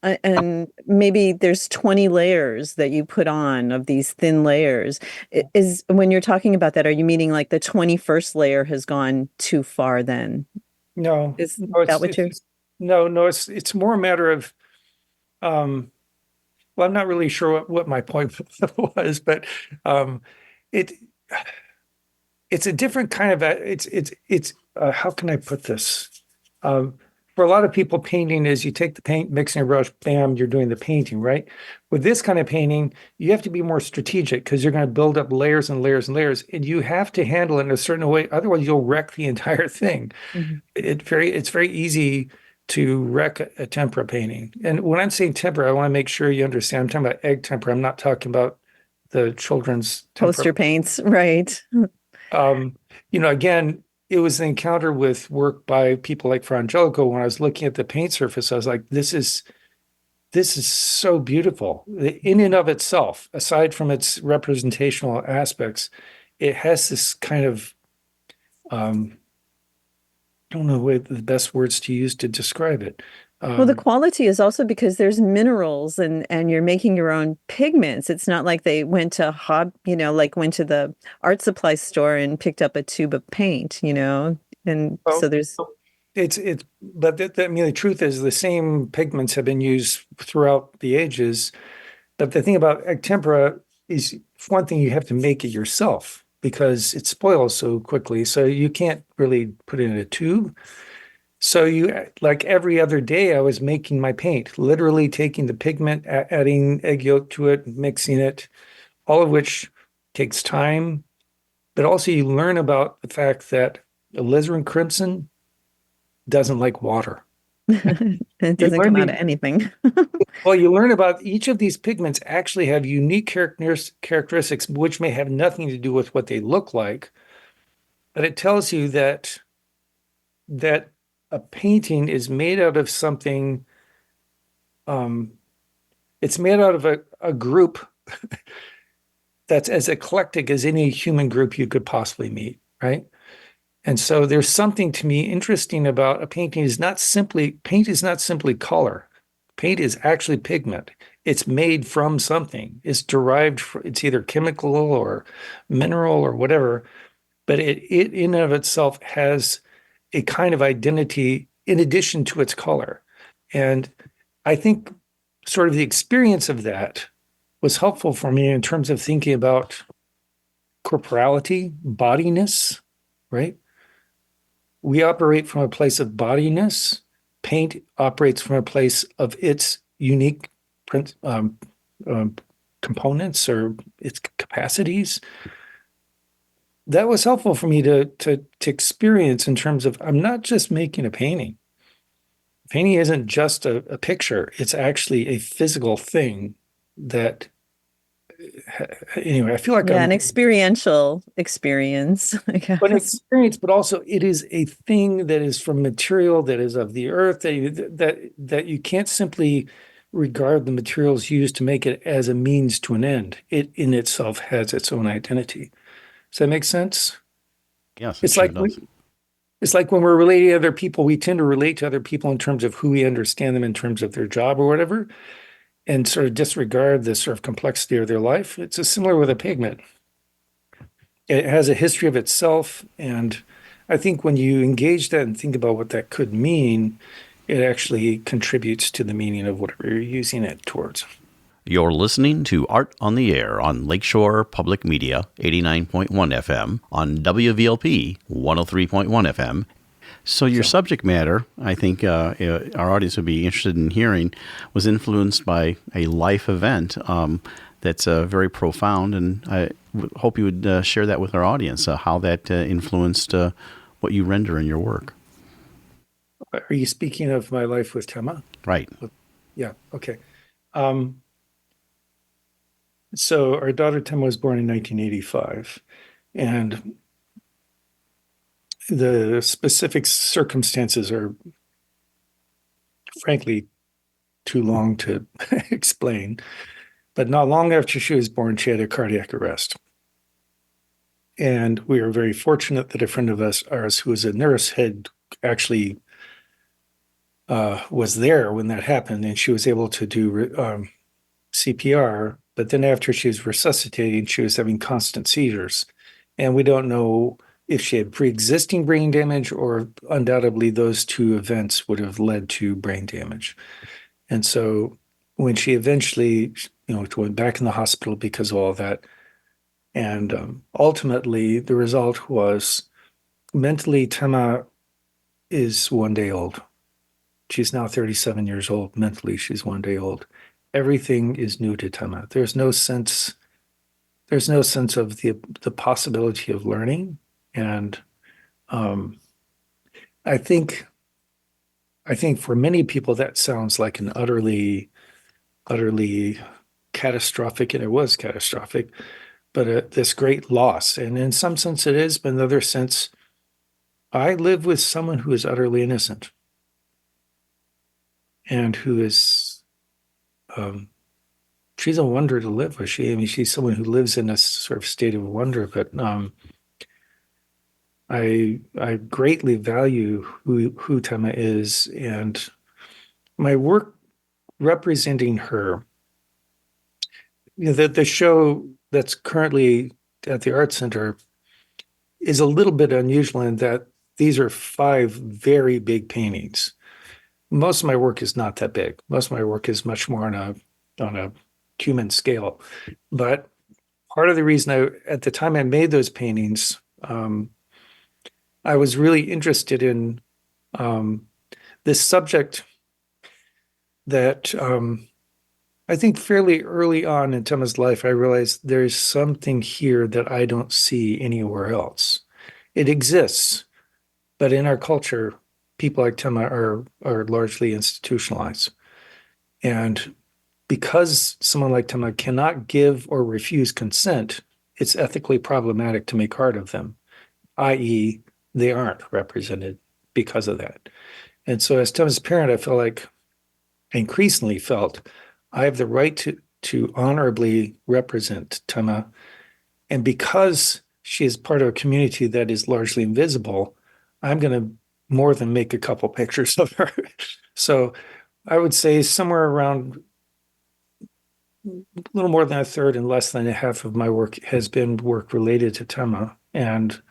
and maybe there's 20 layers that you put on of these thin layers. Is when you're talking about that, are you meaning like the 21st layer has gone too far then? No, Is no, that what you're? no, it's more a matter of, well, I'm not really sure what my point was, but it it's a different kind of it's how can I put this? For a lot of people, painting is you take the paint, mixing a brush, bam, you're doing the painting, right? With this kind of painting, you have to be more strategic because you're going to build up layers and layers and layers, and you have to handle it in a certain way. Otherwise, you'll wreck the entire thing. It's very easy to wreck a tempera painting. And when I'm saying tempera, I want to make sure you understand. I'm talking about egg tempera. I'm not talking about the children's tempera. Poster paints, right? Again, it was an encounter with work by people like Fra Angelico. When I was looking at the paint surface, I was like, this is so beautiful. In and of itself, aside from its representational aspects, it has this kind of, I don't know the best words to use to describe it. Well, the quality is also because there's minerals and you're making your own pigments. It's not like they went to went to the art supply store and picked up a tube of paint, and so there's. But the truth is the same pigments have been used throughout the ages. But the thing about egg tempera is, for one thing, you have to make it yourself because it spoils so quickly. So you can't really put it in a tube. So like every other day, I was making my paint, literally taking the pigment, adding egg yolk to it, mixing it, all of which takes time. But also you learn about the fact that alizarin crimson doesn't like water. It doesn't come out of anything. Well, you learn about each of these pigments actually have unique characteristics, which may have nothing to do with what they look like. But it tells you that a painting is made out of something, it's made out of a group that's as eclectic as any human group you could possibly meet, right? And so there's something to me interesting about a painting. Paint is not simply color. Paint is actually pigment. It's made from something. It's derived from, it's either chemical or mineral or whatever, but it in and of itself has a kind of identity in addition to its color. And I think sort of the experience of that was helpful for me in terms of thinking about corporality, bodiness, right? We operate from a place of bodiness. Paint operates from a place of its unique components or its capacities. That was helpful for me to experience in terms of I'm not just making a painting. Painting isn't just a picture. It's actually a physical thing that, anyway, I feel like an experiential experience, I guess. But an experience, but also it is a thing that is from material that is of the earth, that you can't simply regard the materials used to make it as a means to an end. It in itself has its own identity. Does that make sense? Yes, it's like it's like when we're relating to other people, we tend to relate to other people in terms of who we understand them in terms of their job or whatever, and sort of disregard the sort of complexity of their life. It's similar with a pigment. It has a history of itself, and I think when you engage that and think about what that could mean, it actually contributes to the meaning of whatever you're using it towards. You're listening to Art on the Air on Lakeshore Public Media, 89.1 FM, on WVLP, 103.1 FM. So your subject matter, I think our audience would be interested in hearing, was influenced by a life event that's very profound, and I hope you would share that with our audience, how that influenced what you render in your work. Are you speaking of my life with Temma? Right. Yeah, okay. So our daughter Temma was born in 1985, and the specific circumstances are frankly too long to explain. But not long after she was born, she had a cardiac arrest. And we were very fortunate that a friend of ours who was a nurse had actually was there when that happened, and she was able to do CPR. But then after she was resuscitating, she was having constant seizures. And we don't know if she had pre-existing brain damage, or undoubtedly those two events would have led to brain damage. And so when she eventually, went back in the hospital because of all that, and ultimately the result was mentally Temma is 1 day old. She's now 37 years old. Mentally, she's 1 day old. Everything is new to Temma. There's no sense of the possibility of learning. And I think for many people that sounds like an utterly catastrophic, and it was catastrophic, but this great loss. And in some sense it is, but in another sense, I live with someone who is utterly innocent and who is, she's a wonder to live with. She's someone who lives in a sort of state of wonder, but I greatly value who Temma is, and my work representing her. The show that's currently at the Art Center is a little bit unusual in that these are 5 very big paintings. Most of my work is not that big. Most of my work is much more on a human scale. But part of the reason at the time I made those paintings, I was really interested in this subject that I think fairly early on in Temma's life, I realized there's something here that I don't see anywhere else. It exists, but in our culture, people like Temma are largely institutionalized. And because someone like Temma cannot give or refuse consent, it's ethically problematic to make art of them, i.e., they aren't represented because of that. And so as Temma's parent, I increasingly felt I have the right to honorably represent Temma. And because she is part of a community that is largely invisible, I'm going to more than make a couple pictures of her. So I would say somewhere around little more than a third and less than a half of my work has been work related to Temma. And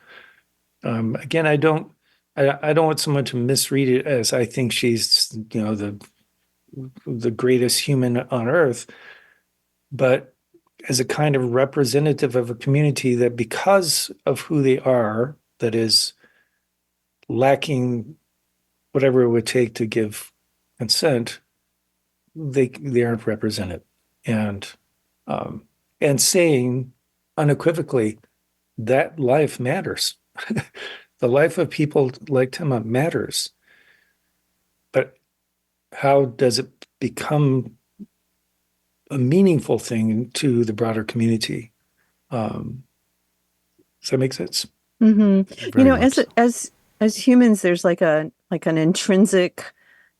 again, I don't want someone to misread it as I think she's, the greatest human on earth, but as a kind of representative of a community that, because of who they are, that is lacking whatever it would take to give consent, they aren't represented, and saying unequivocally that life matters. The life of people like Temma matters, but how does it become a meaningful thing to the broader community? Does that make sense? Mm-hmm. Very much so. As humans, there's like an intrinsic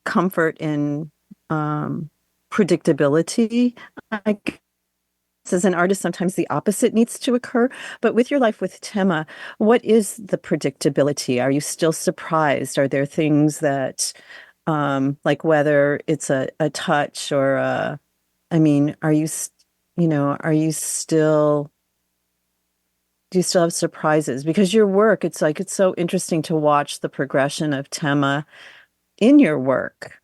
comfort in predictability. I guess as an artist, sometimes the opposite needs to occur. But with your life with Temma, what is the predictability? Are you still surprised? Are there things that, like whether it's a touch or are you, are you still, do you still have surprises? Because your work, it's so interesting to watch the progression of Temma in your work.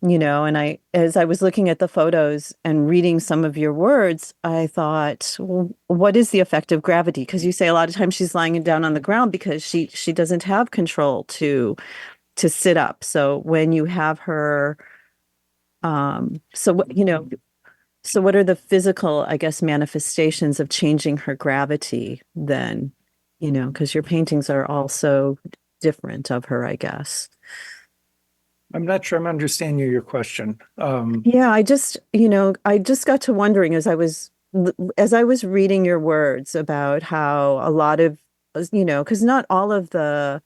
And as I was looking at the photos and reading some of your words, I thought, well, what is the effect of gravity? Because you say a lot of times she's lying down on the ground because she doesn't have control to sit up. So when you have her, so what are the physical, I guess, manifestations of changing her gravity then? Because your paintings are also different of her, I guess. I'm not sure I'm understanding your question. Yeah, I just got to wondering as I was reading your words about how a lot of, because not all of the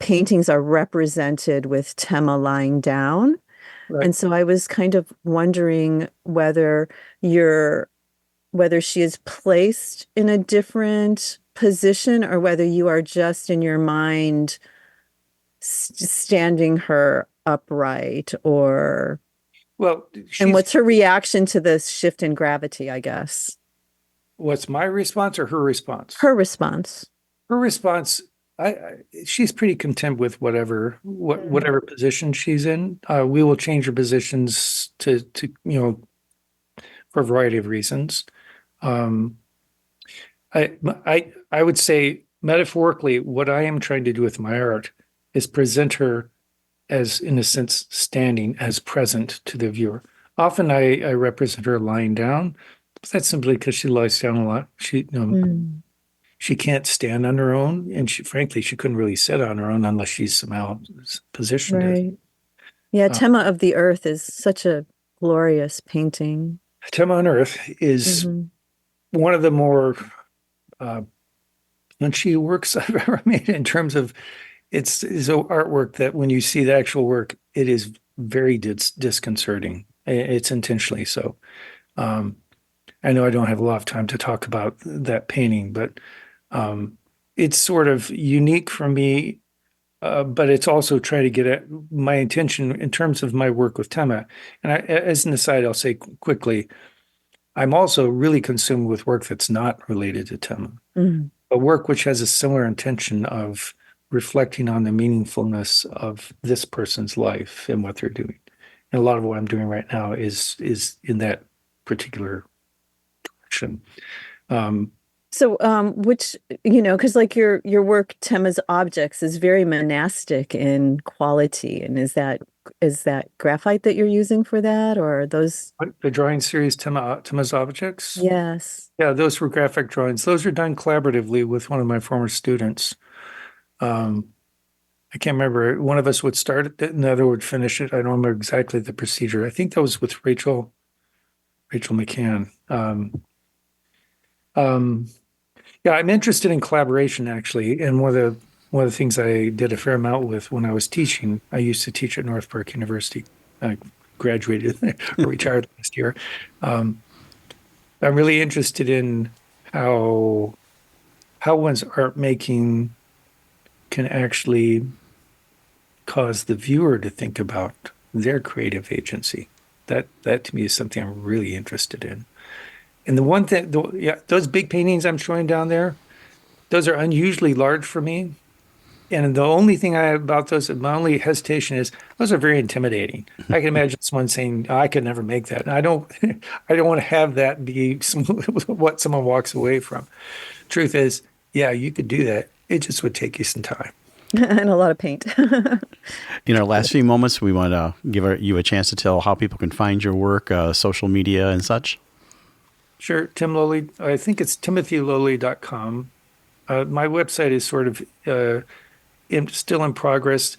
paintings are represented with Temma lying down. Right. And so I was kind of wondering whether she is placed in a different position or whether you are just in your mind standing her upright, or and what's her reaction to this shift in gravity, I guess? What's my response or her response? Her response. Her response, she's pretty content with whatever position she's in. We will change her positions to for a variety of reasons. I would say metaphorically, what I am trying to do with my art is present her as, in a sense, standing, as present to the viewer. Often I represent her lying down, but that's simply because she lies down a lot. She can't stand on her own, and frankly, she couldn't really sit on her own unless she's somehow positioned. Right. Yeah, Temma of the Earth is such a glorious painting. Temma on Earth is one of the more punchy works I've ever made in terms of it's artwork that when you see the actual work, it is very disconcerting. It's intentionally so. I know I don't have a lot of time to talk about that painting, but it's sort of unique for me, but it's also trying to get at my intention in terms of my work with Temma. And as an aside, I'll say quickly, I'm also really consumed with work that's not related to Temma, a work which has a similar intention of reflecting on the meaningfulness of this person's life and what they're doing. And a lot of what I'm doing right now is in that particular direction. Which, because like your work, Temma's Objects, is very monastic in quality. And is that graphite that you're using for that, or are those? The drawing series, Temma's Objects? Yes. Yeah, those were graphic drawings. Those are done collaboratively with one of my former students. I can't remember. One of us would start it and the other would finish it. I don't remember exactly the procedure. I think that was with Rachel McCann. Yeah, I'm interested in collaboration actually. And one of the things I did a fair amount with when I was teaching, I used to teach at North Park University. I graduated or retired last year. I'm really interested in how one's art making can actually cause the viewer to think about their creative agency. That to me is something I'm really interested in. And the one thing, those big paintings I'm showing down there, those are unusually large for me. And the only thing I have about those, my only hesitation is those are very intimidating. I can imagine someone saying, "I could never make that." And I don't want to have that be what someone walks away from. Truth is, yeah, you could do that. It just would take you some time. And a lot of paint. In our last few moments, we want to give you a chance to tell how people can find your work, social media and such. Sure. Tim Lowley, I think it's timothylowley.com. My website is sort of still in progress.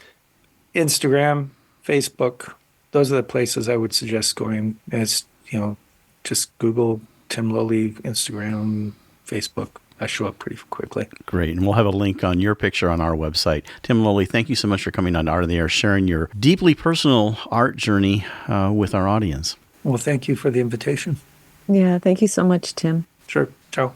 Instagram, Facebook, those are the places I would suggest going. As just Google Tim Lowley, Instagram, Facebook. I show up pretty quickly. Great. And we'll have a link on your picture on our website. Tim Lowley, thank you so much for coming on Art on the Air, sharing your deeply personal art journey with our audience. Well, thank you for the invitation. Yeah, thank you so much, Tim. Sure. Ciao.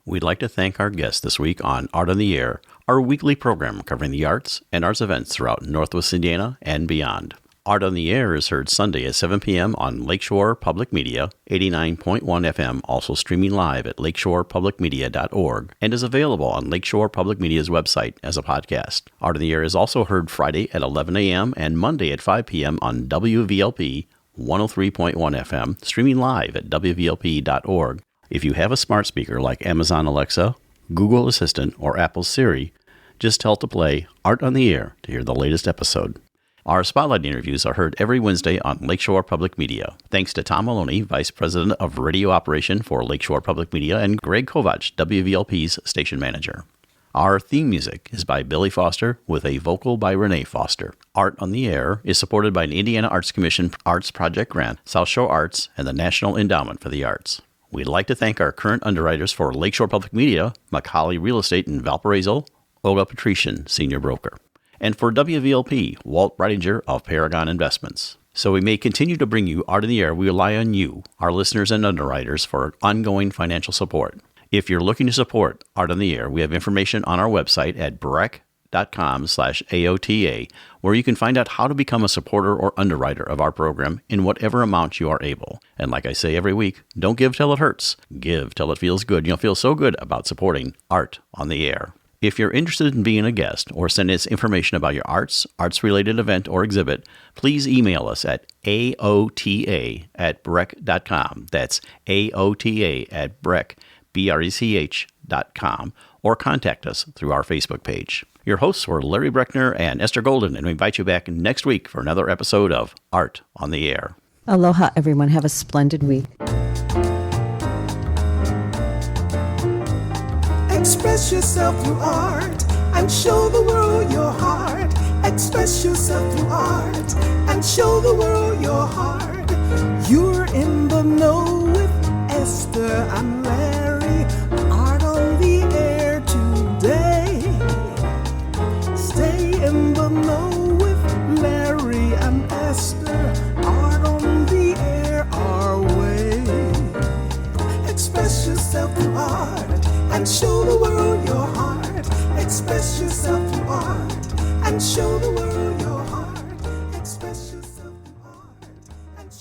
We'd like to thank our guest this week on Art on the Air, our weekly program covering the arts and arts events throughout Northwest Indiana and beyond. Art on the Air is heard Sunday at 7 p.m. on Lakeshore Public Media, 89.1 FM, also streaming live at lakeshorepublicmedia.org, and is available on Lakeshore Public Media's website as a podcast. Art on the Air is also heard Friday at 11 a.m. and Monday at 5 p.m. on WVLP 103.1 FM, streaming live at WVLP.org. If you have a smart speaker like Amazon Alexa, Google Assistant, or Apple Siri, just tell it to play Art on the Air to hear the latest episode. Our Spotlight interviews are heard every Wednesday on Lakeshore Public Media. Thanks to Tom Maloney, Vice President of Radio Operation for Lakeshore Public Media, and Greg Kovach, WVLP's Station Manager. Our theme music is by Billy Foster with a vocal by Renee Foster. Art on the Air is supported by an Indiana Arts Commission Arts Project grant, South Shore Arts, and the National Endowment for the Arts. We'd like to thank our current underwriters for Lakeshore Public Media, Macaulay Real Estate in Valparaiso, Olga Patrician, Senior Broker. And for WVLP, Walt Breidinger of Paragon Investments. So we may continue to bring you Art in the Air. We rely on you, our listeners and underwriters, for ongoing financial support. If you're looking to support Art on the Air, we have information on our website at breck.com/AOTA, where you can find out how to become a supporter or underwriter of our program in whatever amount you are able. And like I say every week, don't give till it hurts. Give till it feels good. You'll feel so good about supporting Art on the Air. If you're interested in being a guest or send us information about your arts-related event or exhibit, please email us at aota@breck.com. That's aota@breck.com, or contact us through our Facebook page. Your hosts were Larry Breckner and Esther Golden, and we invite you back next week for another episode of Art on the Air. Aloha, everyone. Have a splendid week. Express yourself through art and show the world your heart. Express yourself through art and show the world your heart. You're in the know with Esther and Larry. Art on the Air today. Stay in the know with Larry and Esther. Art on the Air our way. Express yourself through art and show the world your heart. Express yourself through art and show the world